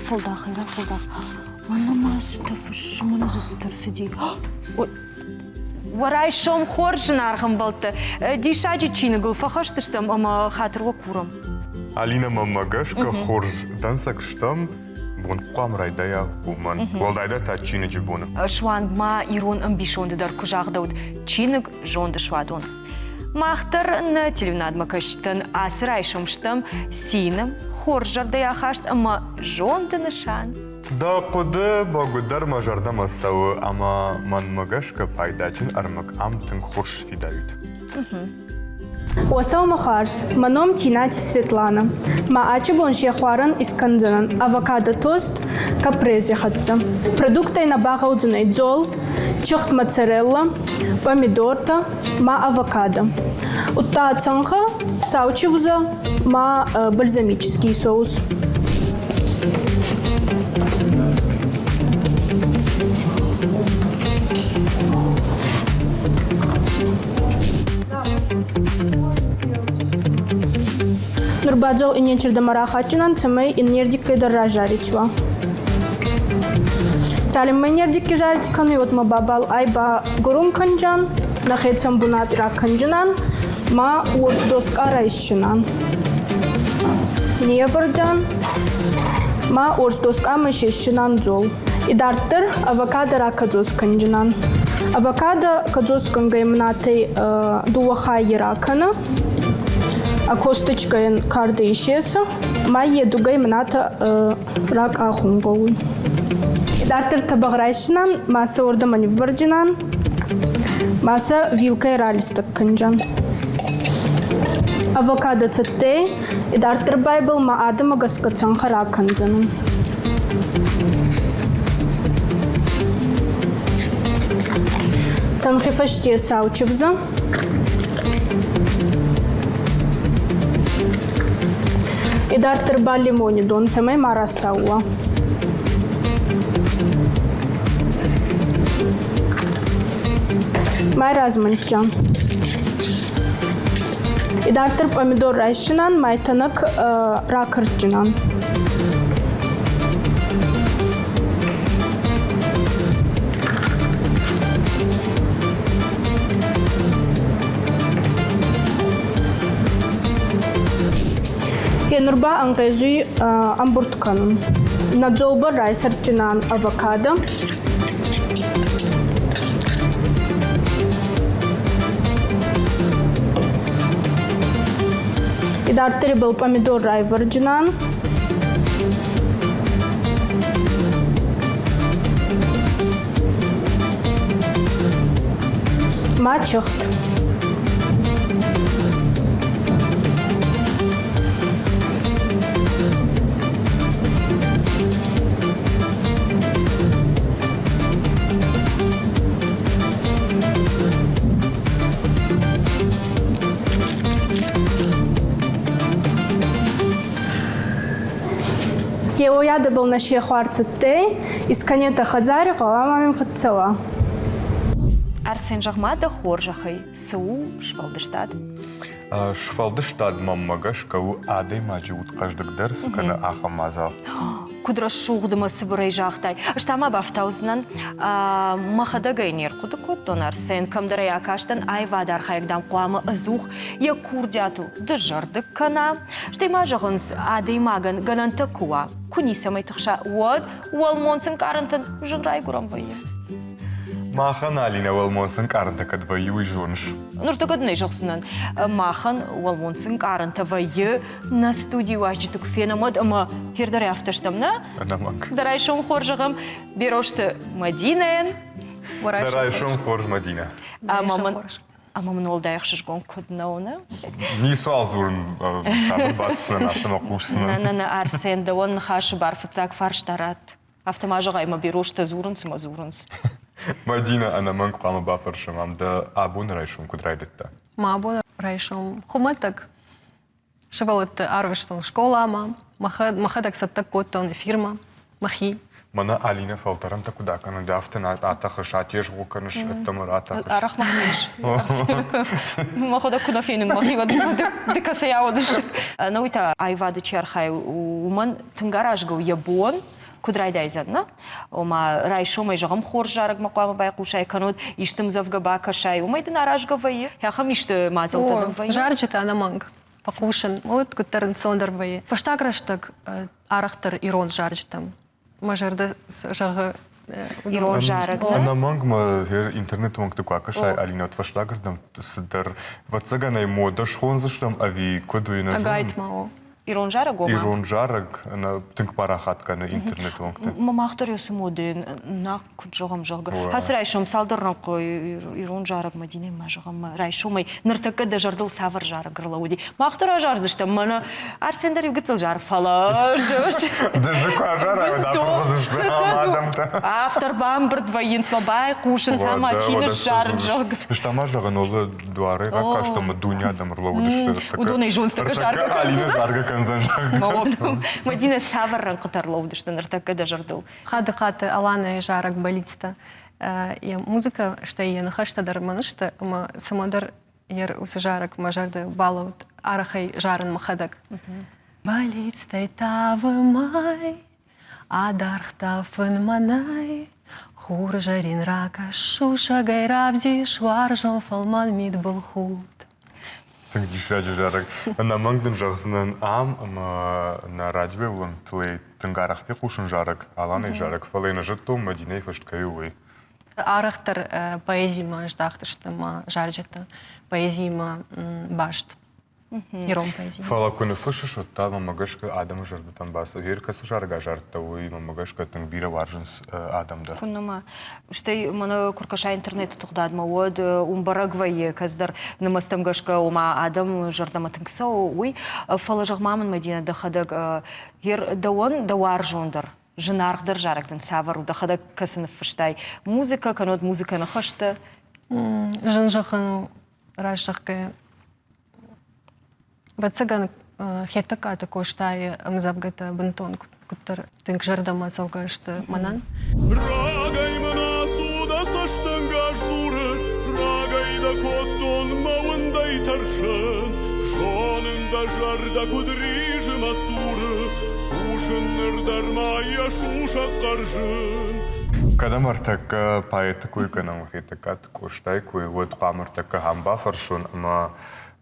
رافلداخ أنا ما استفش من زسترسدي وراي شوم خورج نارهم بلت دي شاجي تشينغل فخشتشتم أما خاطر وكورم Алина мамагаш кахорз дансак штам бон قام رايدايا ومن والدايدا تاچين جبون شوان ما يرون أمبيشون در كجاغ دود تشينغ جون دشوادون ما اختر ن تلفناد مكشتن أسرع شمشتم سينم خورجر ديا خاشت أما جون دنشان دا قد باقدر مجرد مساو أما من مگش كفايداچين أرمك عم تنخورش في داود Осау махарс, маном тинати Светлана. Ма ачи боншия хваран исканзанан, авокадо тост, капрези хатца. Продукты на багаудзанай дзол, чохт моцарелла, помидорта, ма авокадо. Утта цанха, саучевза, ма бальзамический соус. Нурбадзол и нечерда марахачинан цемей и нердикой дара жаритва. Цалим мы нердики жарить каны от ма бабал айба гурум канджан, нахецам бунат рак канджанан, ма уорс доск арайшинан. Неверджан, ма уорс доск амышешинан зол. И дартер авокадо ракадзос канджанан. Авокадо кадзос кангаймнатей дуахай ракана. А косточка карды исчезла, моя дугай мната рак ахунговый. Дартер табаграйшинан, масса орда маневрджинан, масса вилкой ралистак канджан. Авокадо цете, и дартер байбл ма адама гаскацан хараканзанан. Цанхифаште саучевза. И дартер ба лимони дон цемей марасауа. Май разманчан. И дартер помидор райшинан, май танак ракарчинан. Нурба ангезуй амбуртканун. Надзолба райсарчинан авокадо. И дартери был помидор райварджинан. Мачехт. Я был на шехварце те, из конета хадзари, мамим хатцела. Арсен Жахмада Хоржахай, Сау, Швалдештад. Швалдештад мамагаш кау адей маджут каждый дерс, кана ахамаза. Кудра шугдама сыбырай жахтай. Штама бафтаузнан махада гайнер кудукот тон Арсен камдара якаштан айвадар хайгдан куама азух я курдяту дыжарды кана. Штайма жахынс адей маган гананта куа. Куниса майтахша уад, уалмонсын карантан жынрай гурамбайя. Махан Алина Уалмонсын каранта кадваю и жонш. Нуртагадный жахсынан махан Уалмонсын каранта вайя на студию ажитук феномад, ама хердаре автоштамна. Анамак. Дарайшом хоржагам берошты Мадинен. Дарайшом хорж Мадина. Маман олдайх шишгон куднауна. Не свалзурн шабы батсына автомакушсына. На Арсен да он хаши барфыцак фарштарат. Автомажыға има берошты зурынс ма зурынс. Мадина анаман куама бафаршым, амда абун райшум кудрайдытта. Ма абун райшум хуматак. Шавалыт арвыштын школа ама. Махадак саттак коттан фирма. Махи. Мана Алина Фалтаран та куда кана дафтен атаха шатеш гуканш аттамар атаха. Арах махмеш. Махода куда финин махива дика се яводыш. Науита айвады чархай уман тынгаражгау ябон кудрайдайзадна. Ома райшомай жағым хор жарыг мақуамы байқушай кануд иштім завга бакашай. Умайды наражгавайы. Яхам ишті мазылтаным вайы. Жарджеты анаманг. Пакушын. Вот күттерін сондар вайы. Паштаграштаг арахтар ирон жарджетам. Мажарда жағы Ирон жарыг. Ана мангма интернет монг ты куакашай Алина отвашлагардам сыдар ватсаганай мода шхонзыштам ави кодуина. агайт мао. Ирон жарыг ома. Ирон жарыг на тынк парахатка на интернет монгты. Мамахтар ёсы моды нақ жоғам жоғы. Хас райшом салдырын қой ирон жарыг мадине ма жоғам райшомай ныртықы да жардыл савыр жарыг ғырлауды. Мақтыра жарзышты мана арсендар евгіціл жар фала жош. Дызыкуа жарыг да прохозышты адамта. Автор бамбыр двоин смабай кушын сама киныш жарыг жоғы. Штама жағын олы дуары ракаштамы дунядам рлауды. Удуны жонстықы жарыг. Алина жарғы канзан жарғы. Мадина савырын қытарлауды, что ныртықы да жардыл. Хады қаты алана и жарак болитста. И музыка, что я нахашта дарманышта, ма самодар ер усы жарак мажарды балаут арахай жарын махадак. Болитстай тавы май, адархтафын манай, хур жарин рака шуша гайравди шваржон фалман мид был худ. Тынк дишаджы жарыг. Ана маңдын жағысынан ам на радио улын тылай тынгарах пе кушын жарыг, аланы жарыг. Фалайна жытту мадиней фашткаю уй. Арахтар поэзима ждахтыштыма жарджета, поэзима башт. Ирон поэзима. Фала күні фышыш отта мамагашка адамы жарды там басы. Веркасы жарыға жардта уй мамагашка тын бира варжынс адамдар. Күннама. Штай мана куркаша интернет тұғдадма од умбарагвайы каздар намастамгашка ума адам жардама тыңкса уй фала жағмамын мадина дахадак ер дауан дауар жондар. Жынарғдар жарықтың савару дахадак касынып фыштай. Музыка, канод музыка нахашты. Жын жақын рашықы Бацаган хеттака такой штай мзавгата бентон куттар тынк жардама саугашты манан. Рагай мана суда саштангаш суры, рагайда коттон мауындай таршын, жонында жарда кудрижы масуры, кушыннырдарма яшушак қаржын. Кадам артака поэта куйканам хеттакат куштай куй вот камартака хамба фаршун ама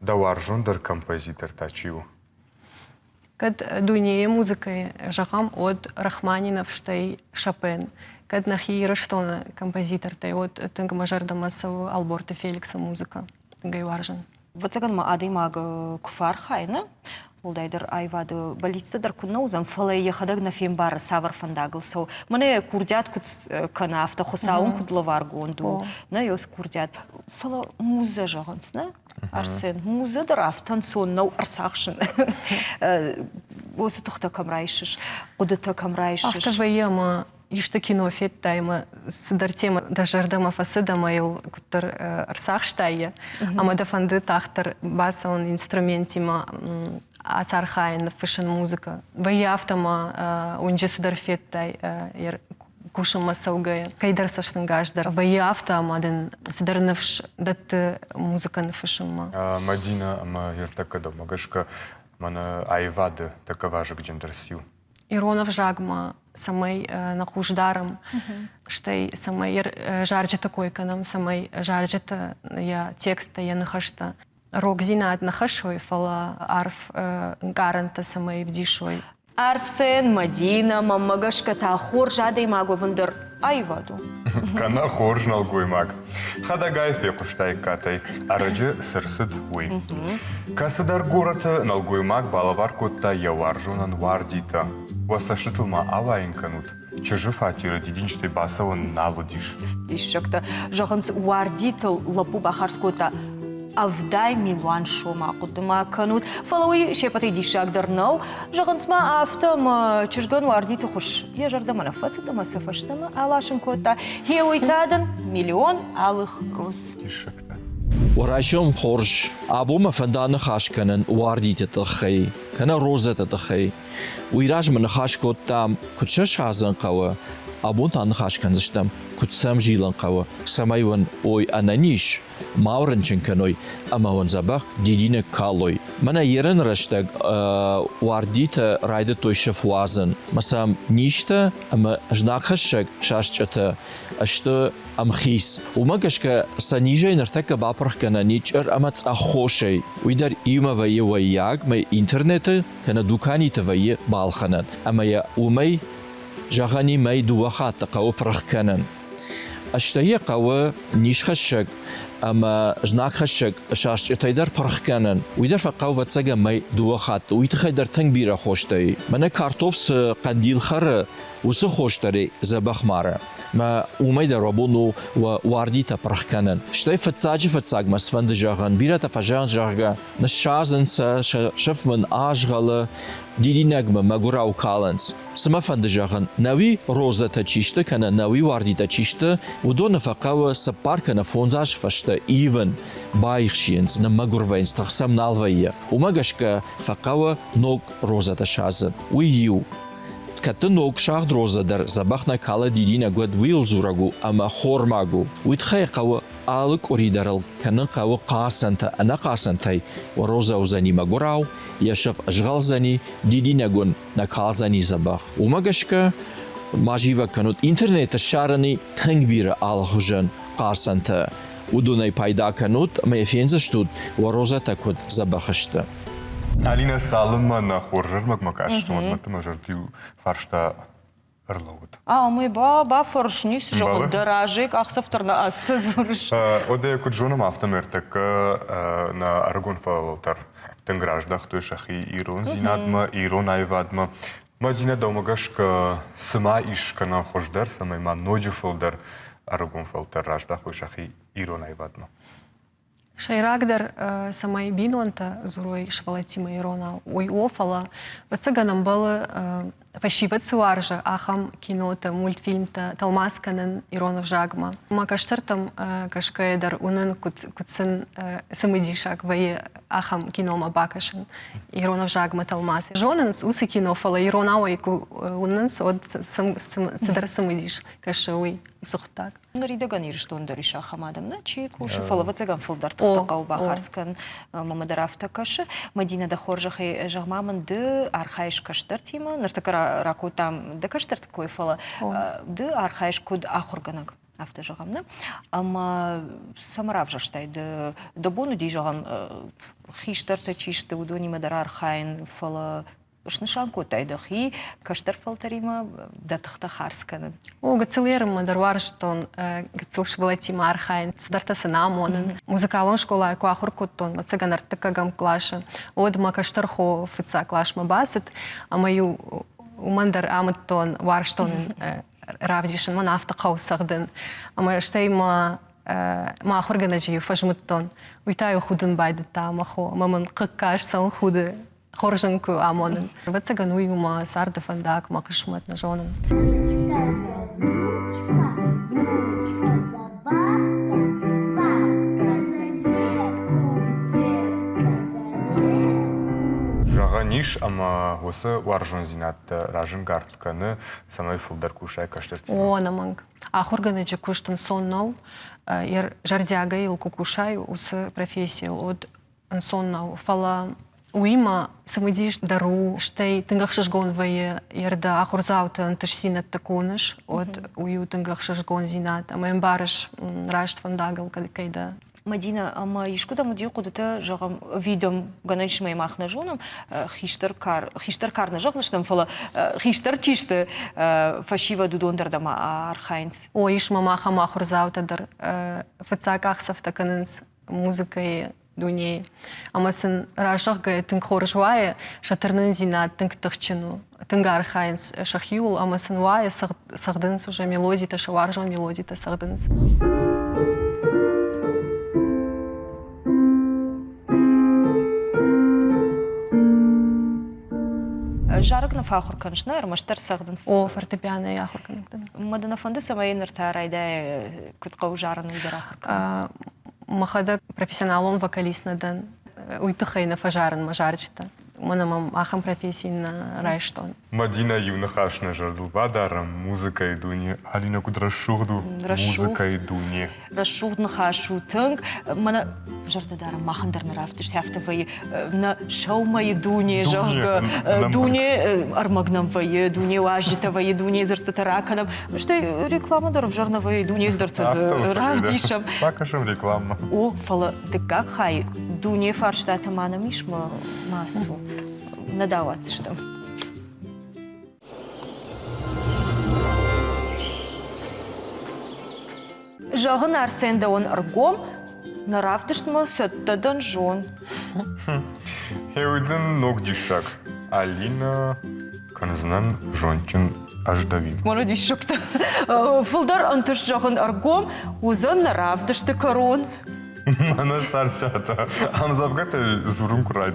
давар жондар композитор тачиу. Кад дуния музыкой жахам от Рахманинов штай Шопен. Кад нахи Раштона композитор тай от тынк мажарда сау Алборта Феликса музыка. Тынгай варжан. Вацаган ма адый мага куфар хайна. Улдайдар айвады болитсадар күнна узам фалай яхадаг на фем бар савар фандагыл сау. Мане курдят кут канафта хосаун кудлавар гонду. На ёс курдят. Фала муза жағансна. Арсен муза дар афтан соннау арсақшын. Осы тұқта камрайшыш, құдыта камрайшыш. Автовайема ишта кино фет тайма сыдар тема дажардама фасыдама ел куттар арсақштайя. Ама да фанды тахтар басаун инструментима асархайна фэшн музыка. Вая автома унже сыдар фет тай ер кушама саугая. Кайдар сашның гаждар. Вая автома ден сыдар навш дат музыка нафэшыма. Мадина ама ертака да магашка мана айвады такова же гджендарсил. Иронов жагма самай нахуждарам, штай самай жарджета койканам, самай жарджета я текста я нахашта. Рок зинат нахашой фала арф гаранта самай вдишой. Арсен, Мадина, мамагашка та хор жадай магу вандыр айваду. Кана хор жналгуй маг. Хадагай фекуштай катай, арыджы сырсыд уй. Касыдар гората налгуй маг балавар котта яваржунан вардита. Васашытылма авайын канут. Чыжы фатиры дидинчтай басавын налудиш. Ишшакта жағынс вардитыл лапу бахарскота авдай милуан шома кудыма канут. Фалауи шепатай дишагдырнау. Жағынсма автом чыжган вардиты хуш. Я жардама нафасыдама сафаштама алашын кота. Хеуитадын миллион алых роз. Ишакта. وراشم خورج أبو ما فندان خاش كنن واردي تتخي كنا روزة تتخي ويراج من خاش كتام كتشش عزن قوة أبو تان خاش كنزشتم كتسام جيلن قوة سمايون أوي أنانيش ماورن چنكنوي أما ونزبخ ديدين كالوي منا يرن رشتك وارديت رايدة توي شفوازن مثلا نيشتا أما جناك خشك شاشتة أشتا أم خيس وما كشك سنيجي نرتك بابرخ كنا نيجر أما تأخوشي ويدر إيما ويا وياك ما إنترنت كنا دوكاني توي بالخنن أما يا ومي جاغاني ماي دوخات تقاو برخ كنن أشتهي قوة نيش خشك أما جناك خشك شاش تيدر برخ كنن ويدر فقاو وتسجى ماي دوخات ويتخيدر تنبيرة خوشتي من كارتوفس قنديل خر وس خوشتري زبخ مارا ما وميد ربونو وواردي تبرخ كنن شتي فتساج مسفند جاغن بيرة تفجان جاغا نشازن شف من آجغل ديدي نجمة مغوراو كالنس سما فند جاغن نوي روزة تشيشت كنا نوي واردي تشيشت ودون فقاو سبار كنا فونزاش فشت ايفن بايخشينز نمغوروينز تخسم نالوية ومغشك فقاو نوك روزة تشازن ويو كتنوك شاغد روزة در زبخنا كالا ديدينا قد ويل زورغو أما خورماغو ويتخي قوة آلك أريدرل كنن قوة قاسنتا أنا قاسنتاي وروزة وزاني مغوراو يشف أشغال زاني ديدينا قن نكال زاني زبخ ومغشك ماجيوة كانت انترنت الشارني تنبير آلخجن قاسنتا ودوني بايدا كانت ما يفينزشتود وروزة تكود زبخشتا Алина салыма на хоржер макмакаш, вот мы жертву фаршта ырлауд. Мы ба форшнис жоғ дыражик ақсафтарна асты зурыш. Оде куджоном автомертек на аргон фалотар. Тенграждах той шахи ирон зинадма, ирон айвадма. Мадина домагашка сама ишка на хождар, самай ма ноджи фалдар аргон фалтар раждах той шахи ирон айвадма. Шайрагдер самай бинонта зурой швалатима ирона ой офала вацаганам было фашиват суаржа ахам кинота мультфильмта талмасканен иронов жагма макаштартам кашкаедар унен кутсен самыдишак вае ахам кинома бакашен иронов жагма талмас жоненс усы кинофала иронауай ку уненс од садар самыдиш кашауи сухтак Наридаган ирштондер иша хамадамна чи куши фалавацаган фалдар тахтaqaw бахарскан мамадарафта каши Мадина да хоржахи жагмамын ды архаиш каштар тима нартакара ракутам да каштар такой фала ды архаиш куд ахурганак авто жагамна ама самарав жаштай да бону ди жагам хиштар тачишты удони мадар архайн фала Шнышан котайдахи каштар фалтарима да тахтахарсканын. Гацилерым мадарварштон гацил швалатима архайн цдарта сынамонын. Музыкалон школа куахур коттон мацаганар такагам клаша. Одма каштархо фица клашма басит, а мою умандар аматтон варштонын равдишин ман автақау сагдын. Ама штайма ма хорганаджи фажмуттон. Уйтаю худын байды тамахо. Маман қықкаш сан худы. Хорженку амонен. Вацаган уйма сарда фандак макашмат на жонен. Жағаниш ама осы варжон зинатты ражын гартканы самай фылдар кушай каштыртима. О, наманг. Ахорганы же куштын соннау, ер жардяга ил кукушай осы профессия от соннау фала Уима самыдиш дару, штей тынгахшашгон вае ерда ахурзаута анташсинат таконыш, от ую тынгахшашгон зинат, ама эмбарыш рашт фандагал кайда. Мадина, ама ишкуда мудию кудата жагам видом гананш маймахна жонам хиштар карна жаглыштам фала хиштар чишты фашива дудондардама архайнс. О иш мамаха махурзаута дар фацаках сафтаканынс музыкой Дуне. Амасын рашах гай тынг хоржвае, шатырнын зинат тынг тахчину. Тынга архайнс шахиул, амасын вае сагдынс уже мелодита, шаваржан мелодита сагдынс. Жарык на фахур каншна, армаштар сагдын. О, фортепиано я хоркан. Мадана фонды самайнер тарайда кутқау жараны идер ахуркан. махада профессионалон вокалист надан. Уйтыхай на фажаран мажарчта. Манамам ахам профессийна райштон. Мадина юна хашна жардылбадарам, музыка идуни, Алина кудрашугду, музыка идуни. Рашугдны хашутынг, мана жардадарам махандарны рафтыш сәфтывай на шаумай дуне, жағы дуне армагнам вай, дуне важдитавай, дуне зыртатараканам. Что рекламадаров жарнавай, дуне зыртыз равдишам. Покажем рекламу. О, фала дыгак хай, дуне фарштата мана мишма массу. Надаваться что. Жағын Арсен да он аргом, наравдыштма сөттадан жон. Хеуйден ног дишак. Алина канзынан жончин аждави. Мана дишакта. Фылдар антыш жағын аргом, узан наравдышты корон. Мана сарсята. Амзавгата зурун курай.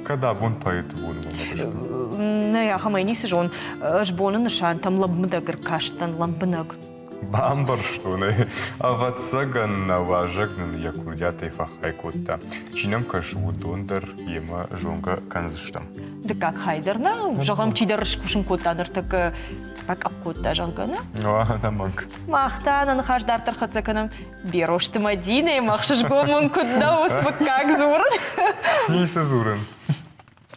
Когда бун поет вон. На я хамайнисы жон, жбоны нышан, там ламбыдагыр каштан, ламбынаг. Бамбар что не, а вот саган на важагнан якурдятой фахайкутта. Чинам кашу дондер ема жонга канзыштам. Да как хайдерна, жағам чидарыш кушын коттадыр так ракап котта жағана. Ана манк. Махтанан хаждартыр хатсаканам, берошты Мадина, махшыш гомын кудда успык как зурын. Нейсе зурын.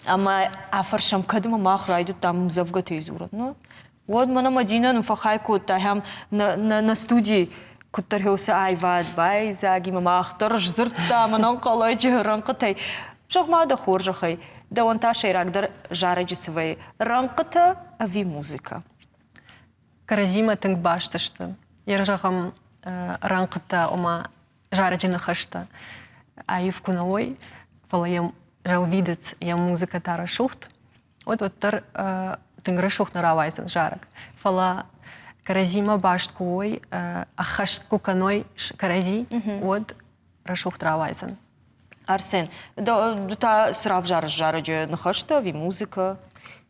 Ама афаршам кадыма мах райду там завгаты зурын, ну? Вот мана Мадина ну фахай котта хам на студии куттархеусы айвад бай заги мамахтар жзыртта манан қалай жығыран қытай. Жоғмада хор жоғай. Да он та шайрагдар жараджи свай ранқыта ави музыка. Каразима тынг баштышты. Ер жағам ранқыта ома жараджи нахашта. Айв кунаой, фала ям жал видец ям музыка тара шухт. Вот тар тынгры шухт наравайзан жарак. Фала каразима башткуой, ахашт куканой карази, вот рашухт равайзан. Арсен, да та срав жараджи нахашта ави музыка.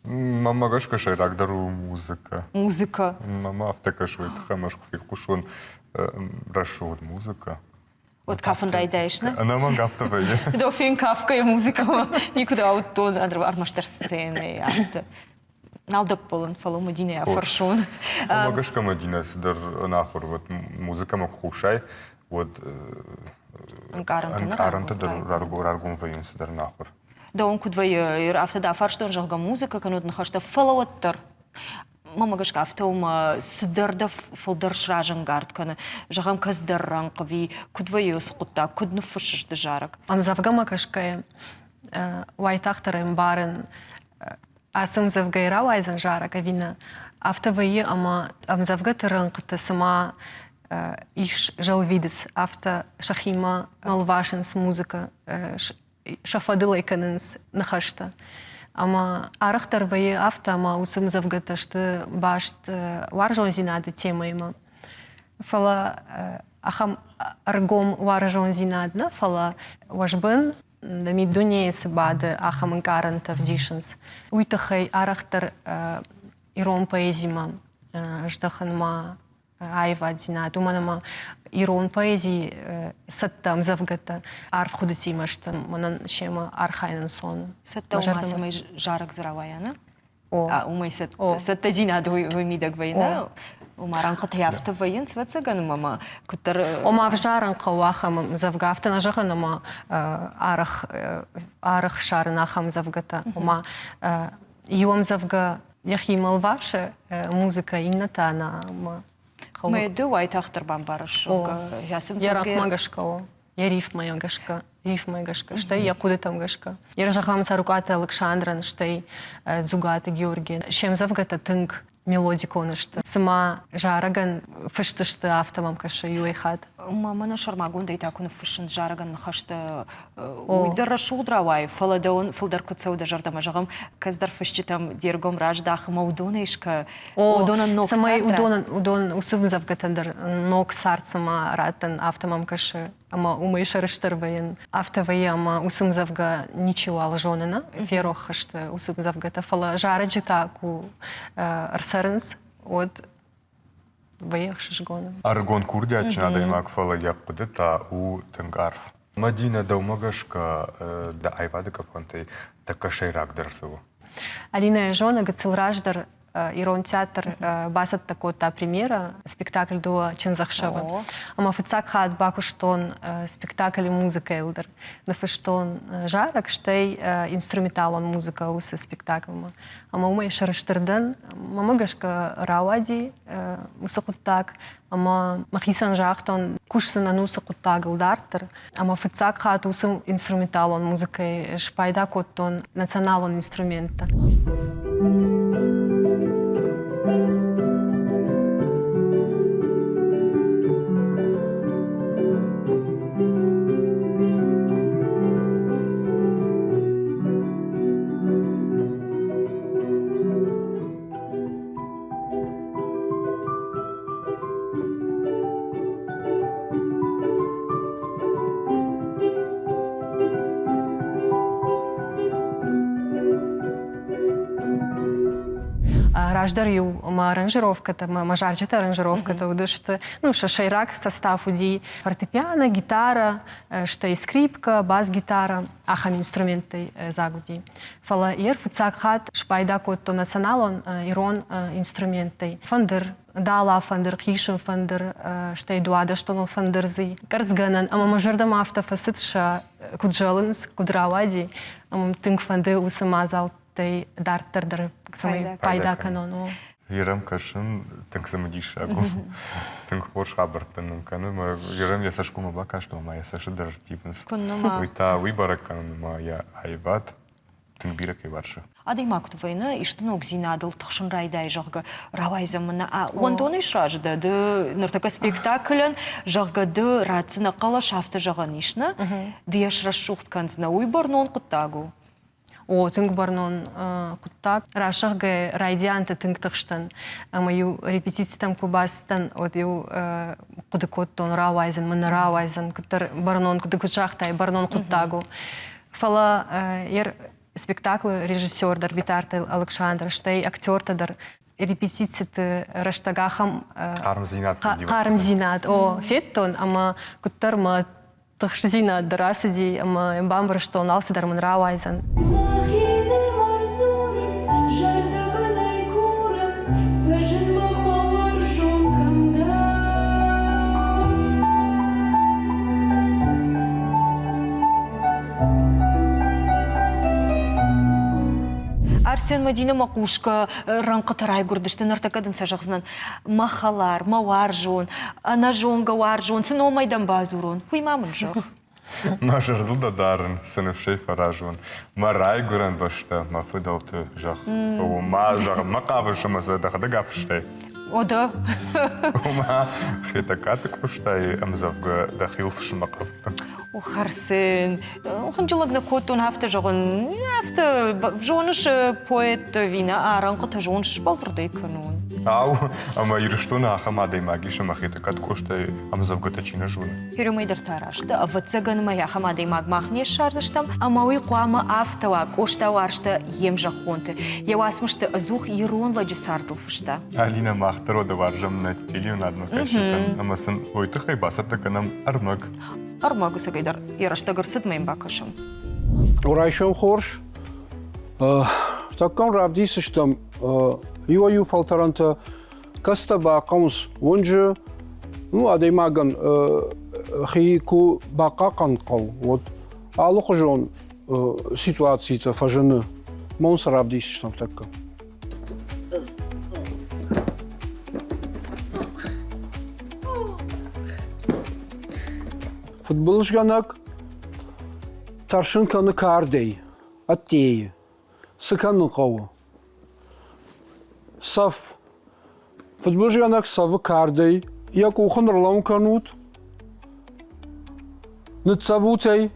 Мама гашка шайрагдару музыка. Музыка. Мама автокашует хамашку фикушун рашует музыка. Вот кафан райдайшна. Она манга автовая. Да фин кафка и музыка. Никуда вот то армаштар сцены. Налдак полон фало Мадина афаршон. Мама гашка Мадина сидер нахур вот музыка макушай вот Анкаранта раргум ваин сидер нахур. Да он кудвай автода фарштон жага музыка канут нахашта фалауаттар. Мама гашка автома сидерда фалдар шражан гартканы. Жагам каздарран қави кудвай усқутта кудны фышышды жарак. Амзавгама кашкая уайтахтарым барын асым завгайра вайзан жарак авина. Автовайы ама амзавга тырынқыты сама иш жалвидец авто шахима малвашинс музыка шафадылайканынс нахашта. Ама арахтар вайы авто ама усым завгаташты башт варжон зинады темайма. Фала ахам аргом варжон зинадна, фала вашбын дами дунейсы бады ахам инкаранта вдишинс. Уйтахай арахтар ирон поэзима ждаханма айва зинад. Уманама ирон поэзии саттам завгата арф худатима что манан шема архайнан сон. Сатта умасамай жарак зараваяна. Умай сатта зинады вымидак вайна. Умаранқыт яфты вайын сватсаган мама. Куттар Ома в жаранқа уахам завгафта на жағанама арах шарнахам завгата. Ома иом завга яхимал ваша музыка инната на мы дуай тахтар бамбарыш. Ярак магашка, яриф моя гашка, риф моя гашка. Штай я куда там гашка. Я жахам саруката Александран, штай зугата Георгий. Чем завгата тынг мелодику нышты. Сама жараган фыштышты автомам кашы юэхат. Мамана шармагун да итакуны фышын жараган нахашты уйдара шулдравай. Фаладаун фылдар кутсауда жардама жағам каздар фышчы там дергом раждах маудона ишка. Удона ног сартра. Самай удон усывн завгатандар ног сарцама ратан автомам кашы. Ама умай шарыштыр вайын. Автовай ама усым завга ничего алжонына. Ферох хашты усым завгата. Фала жара джита ку арсарынс от виїхшиш гоном. Аргон курдячна даймак фала яқуды та у тынгарф. Мадина даумагашка да айвады капкантай така шайрак дырсыву. Алина Жона гацилраждар Ирон театр басат такой та премьера спектакль до Чензахшева. Ама фицак хат бакуштон спектакль музыка элдер. На фештон жарак штей инструменталон музыка усы спектакльма. Ама умай шарыштерден мамагашка рауади усакуттак. Ама махисан жахтон кушсан ануса куттак элдартер. Ама фицак хат усым инструменталон музыка шпайда коттон националон инструмента. Раждар ю аранжировката, мажарчата аранжировката, удышты, ну, шайрак состав уди фортепиано, гитара, что и скрипка, бас-гитара, ахам инструменты загуди. Фала ир фицак хат шпайда котто националон ирон инструменты. Фандер, дала фандер, хишен фандер, что и дуада, что он фандерзы. Карзганан, ама мажардам автофаситша куджалынс, кудравади, тынк фанды усамазал тей дартер самый пайда канону. Ерем кашын тынксамадиш агу. Тынк порш хабартын кану, ма ерем я сашку ма бакаш, но ма я саши дартивнс. Уйта выборок кану ма я айбат, тынк бирак и варша. Адай макту война, и что ног зинадал тхшын райдай жага равайзамына. А он иш ражда, да нартака спектаклен жага да рацына кала шафта жага нишна, да яш расшухт канзна уйбор нон куттагу. О, тынк барнон куттак. Рашахга райдианта тынк тахштан. Мою репетиции там кубастан, от ю кудыкоттон равайзен, мына равайзен, куттар барнон кудыкучахтай, барнон куттагу. Фала ер спектакль режиссер дар Витарта Александр, штей актер дар репетиции раштагахам кармзинат. О, феттон, ама куттар ма тахшзина дарасади, ама бамбар что он алси дар мын равайзен. Арсен Мадина макушка ранка тарай гурдышты нартакадын сажахзнан махалар, маваржон, нажонга варжон, сыно майдан базурон. Хуймамын жах. Ма жардыл да дарын, сынывшей фаражон. Ма рай гуран башта, ма фыдалты жах. Ма жах, ма кавышымызы дахады гапштай. О, да. Ма хитакаты куштай, амзавга дахилфшын мақавты. О, Арсен, он жылыгна коттон хафта жағын, хафта жоныш поэт вина, а ранқыта жоныш балбырдай канон. Ау, ама ирыштуна ахамадай магиша махитакат куштай, амзавга тачина жуны. Херемайдар тарашты, а вот цаган моя хамадай магмахне шардыштам, а мауи қуама автава, кошта варшта ем жахонты. Я васмышты азух ирон ладжи сардылфышта. Алина махтарода варжам на телевизор одну кашетан, ама сын ойтыхай басата канам армак. Армагу сагайдар, яраштагар сыдмайм бакашым. Урайшом хорш. Таккан равдисы штам ю фалтаранта каста камус вонжы, ну адаймаган хику бакакан кал. Вот алух жон ситуации-то фажаны. Монс равдисы штам такка. Футболшганак таршынканы кардей, аттеи, сыканын қауы. Саф. Футболшганак савы кардей, як ухын ырлауын канут, нытсавутей.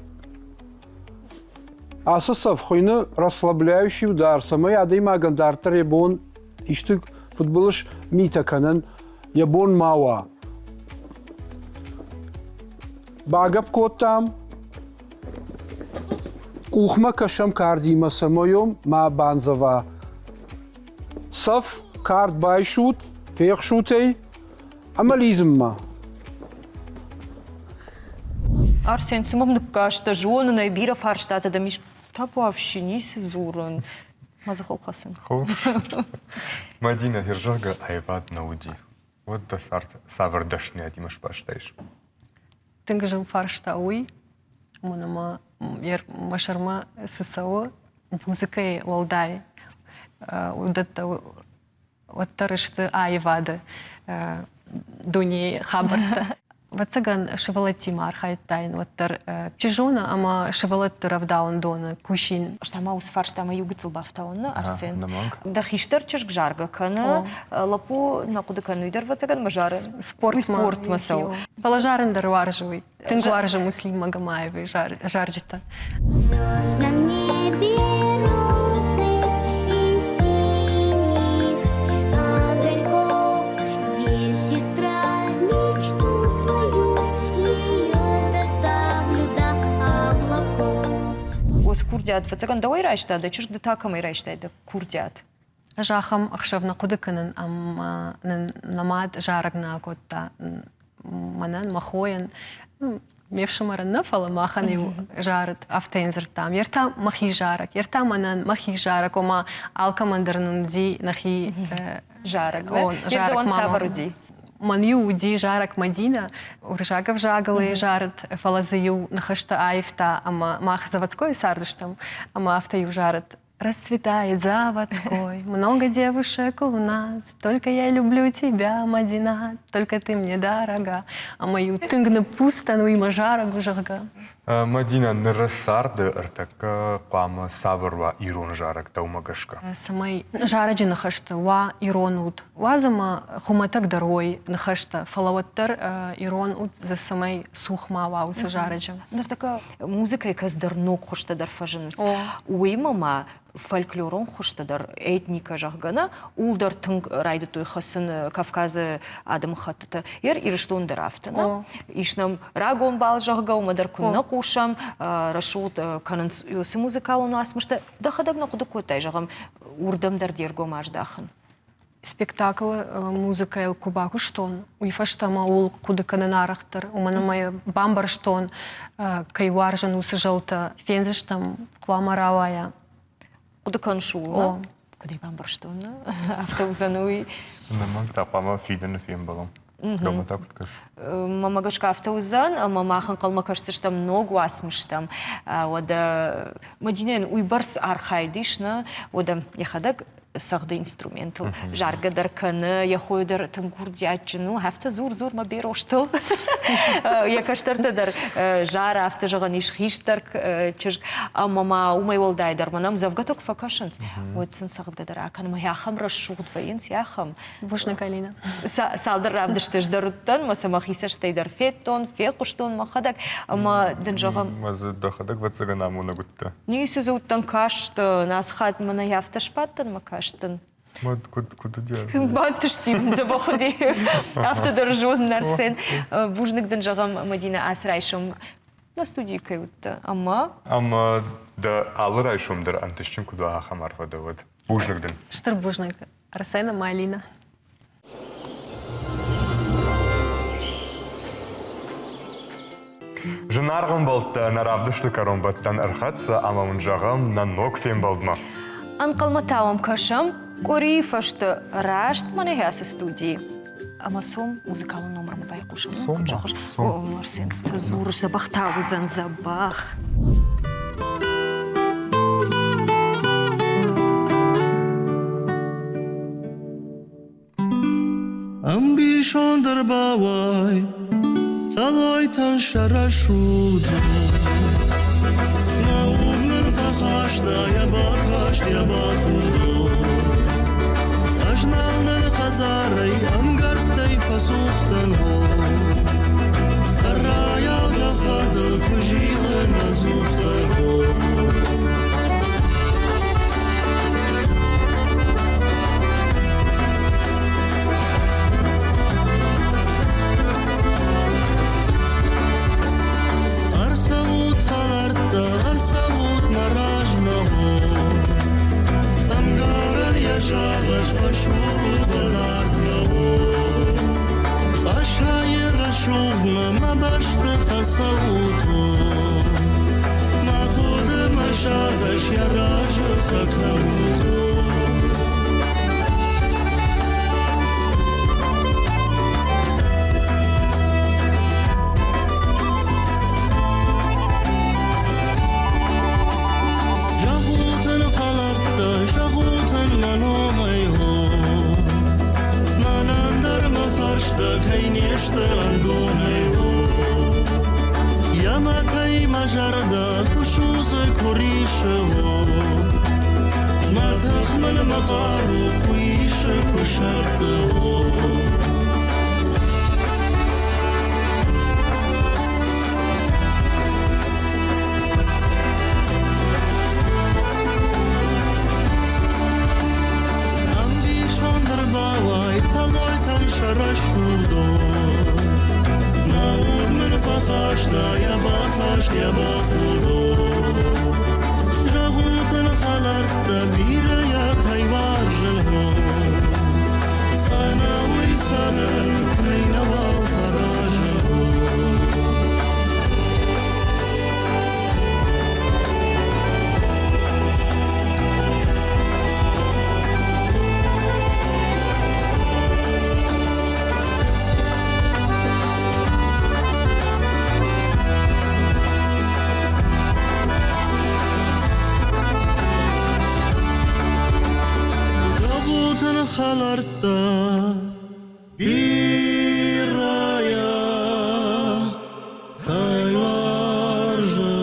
Асы саф хойны расслабляющий удар, самай адаймаган дартар ебон, иштык футболш митаканын, ебон мауа. Багаб коттам, кухма кашам кардима самоем, ма банзава. Саф кард байшут, фехшутей, Амализмма. Арсен, сумам кажется, жону на бира фарштата да миш табу вообще не сезурен. Мазахол хасан. Хош. Мадина Хиржага айват науди. Вот да савр дашня димаш паштайш. Тынгжым фарштауи, мунама машарма ССО музыкой волдай. Удатта оттарышты айвады дуни хабарта. Вацаган шевалатима архайттайн оттар чижона, ама шевалаттырав даун дона кушин. Штама усфар штама югыцыл бафтауна, Арсен. намаг. Да хиштар чешк жарга кана, лапу накуда кануйдар вацаган мажары. Спорт масау. Положарындар варжывый. Тынг варжы Муслим Магомаевый жарджита. На небе розы и синих огоньков. Верь, сестра, мечту свою, ее доставлю до облаков. Ос курдят вацаган давай райшта, да чешк да такамай райшта, да курдят. Жахам ахшав на кудыканын, ам намад жарагна котта манан махоян. Мевшимара нафала махани жарат автоензер там. Ерта махи жарак, ерта манан махи жарак, ома алкамандернун ди нахи Жарак, жарак он мама. саваруди. Маню ди жарак Мадина, уржагав жагалы жарат фалазаю нахашта айфта, ама мах заводской сардыштам, ама автою жарат. Расцветает заводской, много девушек у нас, только я люблю тебя, Мадина, только ты мне дорога, а мою тынгна пусто, ну и мажара гужага. Мадина нырасарды артака қама савырва ирон жарак таумагашка. Самай жараджи нахашта ва ирон ут. Вазама хуматак дарой нахашта фалаваттар ирон ут за самай сухма ва уса жараджа. Нар така музыка якасдар ног хоштадар фажыныз. Уймама фольклорон хоштадар этника жағгана, улдар тынг райды той хасын Кавказы адым хаттыты. Ер ирыштон дарафтына. Ишнам рагон бал жағга, умадар күнна қушам, рашут канын юсы музыкалыны асмышты. Дахадагна құды көтай жағам урдамдар дергом аждахын. Спектакль музыка ел кубаку штон. Уйфаштама ул куды кананарахтар. Уманамай бамбар штон. Кайваржан усы жалта. Фензиштам квамаравая. Құды каншула. Куды бамбар штон. Автоузануй. Намаг та қама фиден фем балам. Дома так откаш. Мамагашка автоузан, мамахан қалмакашсы штам ногу асмыштам. Ода Мадинен уйбарс архайдишна. Ода яхадаг сағды инструментал. Жаргадар каны, яхойдар тыңгурдячыну, хафта зур-зур ма бероштыл. Якаштартадар жара афта жаған ишхиштар чыжг. Мама умай олдайдар, манам завгаток факашынс. Отсын сағдгадар, аканым яхам расшуғд вайынс, яхам. Бушна калина. Салдар равдышты ждаруттан, маса махисаштайдар феттон, фекуштон махадак. Ама дын жағам... Мазы дахадак ватсага намуна гутта. Нейсі зауттан кашты, нас хат мана яфта шпаттан макаштын. Мад куды дяр. Бантыштим, забахуди. Автодар жон нарсен. Бужныкдын жағам Мадина асрайшым на студии каютта. Ама... Ама да алыр айшумдар антышчым куду ахам арфада вот. Бужныкдын. Штыр бужнык. Арсена Малина. Жынарғын болтта наравдышты каромбаттан архатса, ама мұнжағам на ног фем болдма. Анқалматауам кашам, кори фашты рашт мане хасы студии. Ама сом музыкалы номермы байқушам. Сом. Арсен, стазур забахтаузан забах. Ambition bawai Tzaloi tan sharashuda Naumner fakhashna ya bakashna ya bakhudo Ajnalner khazarai amgartai fasukhtan ho Arraya dafadl kujila nazukhtar ho Arsavut marajma ho Amgaral yashavash vashurut valardma ho بشت فسوتو ما قد مشاغش يا راجل فكرتو جردا كشوز كوريشه ما تخمل مقارو كويش كشرده أمبيشون درباوي تلوي تنشرشودو نعود من فخاشنا يا باخاش يا باخودو رغوت الخلر تبير يا كيوار جنهو أنا ويسر كينا بالفراجه خلرتا بیرایا کایوارجو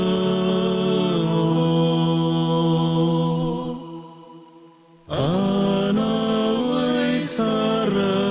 انا ویسارا